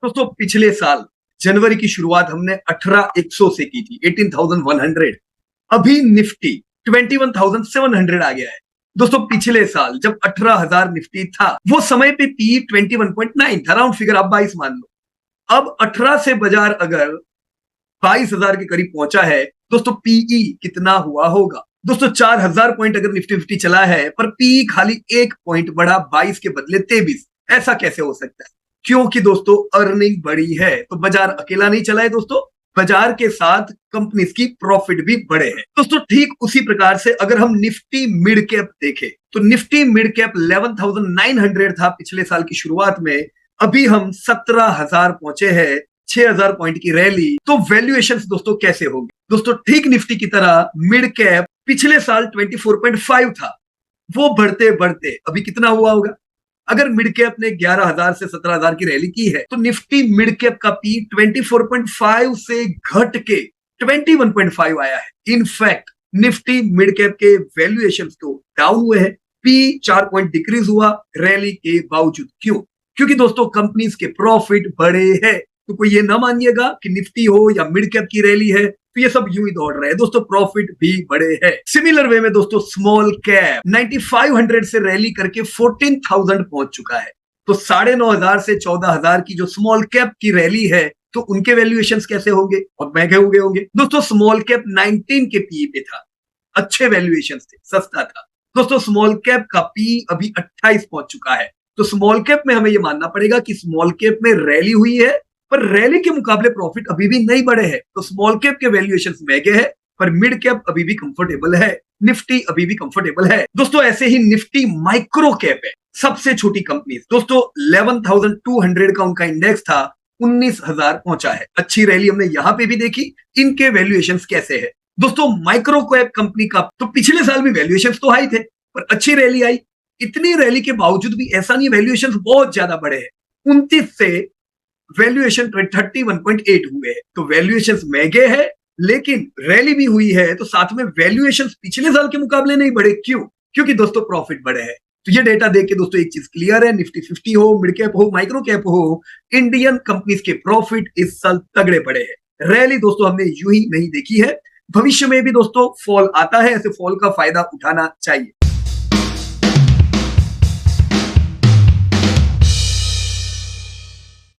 दोस्तों पिछले साल जनवरी की शुरुआत हमने 18,100 से की थी, 18,100। अभी निफ्टी 21,700 आ गया है। दोस्तों पिछले साल जब 18,000 निफ्टी था, वो समय पे पी 21.9 था, राउंड फिगर आप 22 मान लो। अब 18 से बाजार अगर 22,000 के करीब पहुंचा है, दोस्तों पीई कितना हुआ होगा? दोस्तों 4,000 पॉइंट अगर निफ्टी फिफ्टी चला है, पर पीई खाली 1 पॉइंट बढ़ा, 22 के बदले 23। ऐसा कैसे हो सकता है? क्योंकि दोस्तों अर्निंग बढ़ी है। तो बाजार अकेला नहीं चला है दोस्तों, बाजार के साथ कंपनीज की प्रॉफिट भी बढ़े हैं। दोस्तों ठीक उसी प्रकार से अगर हम निफ्टी मिड कैप देखें, तो निफ्टी मिड कैप 11,900 था पिछले साल की शुरुआत में। अभी हम 17,000 पहुंचे हैं, 6,000 पॉइंट की रैली। तो वैल्यूएशंस दोस्तों कैसे होगी? दोस्तों ठीक निफ्टी की तरह मिड कैप पिछले साल 24.5 था, वो बढ़ते बढ़ते अभी कितना हुआ होगा? अगर मिड कैप ने 11,000 से 17,000 की रैली की है, तो निफ्टी मिड कैप का पी 24.5 से घट के 21.5 आया है। इनफैक्ट निफ्टी मिड कैप के वैल्यूएशन तो डाउन हुए हैं, पी 4 पॉइंट डिक्रीज हुआ रैली के बावजूद। क्यों? क्योंकि दोस्तों कंपनीज के प्रॉफिट बढ़े हैं। तो कोई ये ना मानिएगा कि निफ्टी हो या मिड कैप की रैली है तो ये सब यूं ही दौड़ रहे हैं। दोस्तों प्रॉफिट भी बढ़े हैं। सिमिलर वे में दोस्तों स्मॉल कैप 9,500 से रैली करके 14,000 पहुंच चुका है। तो 9,500 से 14,000 की जो स्मॉल कैप की रैली है, तो उनके वैल्यूएशंस कैसे होंगे? और महंगे हो गए होंगे। दोस्तों स्मॉल कैप 19 के पी पे था, अच्छे वैल्यूएशंस थे, सस्ता था। दोस्तों स्मॉल कैप का पी अभी 28 पहुंच चुका है। तो स्मॉल कैप में हमें यह मानना पड़ेगा कि स्मॉल कैप में रैली हुई है, पर रैली के मुकाबले प्रॉफिट अभी भी नहीं बढ़े हैं। तो स्मॉल कैप के वैल्यूएशन महंगे हैं, पर मिड कैप अभी भी कंफर्टेबल है, निफ्टी अभी भी कंफर्टेबल है। दोस्तों ऐसे ही निफ्टी माइक्रो कैप है, सबसे छोटी कंपनी। दोस्तों 11,200 का उनका इंडेक्स था, 19,000 पहुंचा है। अच्छी रैली हमने यहां पे भी देखी। इनके वैल्यूएशन कैसे है? दोस्तों माइक्रो कैप कंपनी का तो पिछले साल भी वैल्यूएशन तो हाई थे, पर अच्छी रैली आई। इतनी रैली के बावजूद भी ऐसा नहीं वैल्यूएशन बहुत ज्यादा बढ़े हैं, 29 से वैल्यूएशन 31.8 हुए हैं। तो वैल्यूएशन महंगे हैं, लेकिन रैली भी हुई है, तो साथ में वैल्यूएशन पिछले साल के मुकाबले नहीं बढ़े। क्यों? क्योंकि दोस्तों प्रॉफिट बढ़े हैं। तो ये डेटा देख के दोस्तों एक चीज क्लियर है, निफ्टी 50 हो, मिड कैप हो, माइक्रो कैप हो, इंडियन कंपनीज के प्रॉफिट इस साल तगड़े पड़े हैं। रैली दोस्तों हमने यूं ही नहीं देखी है, भविष्य में भी दोस्तों फॉल आता है, ऐसे फॉल का फायदा उठाना चाहिए।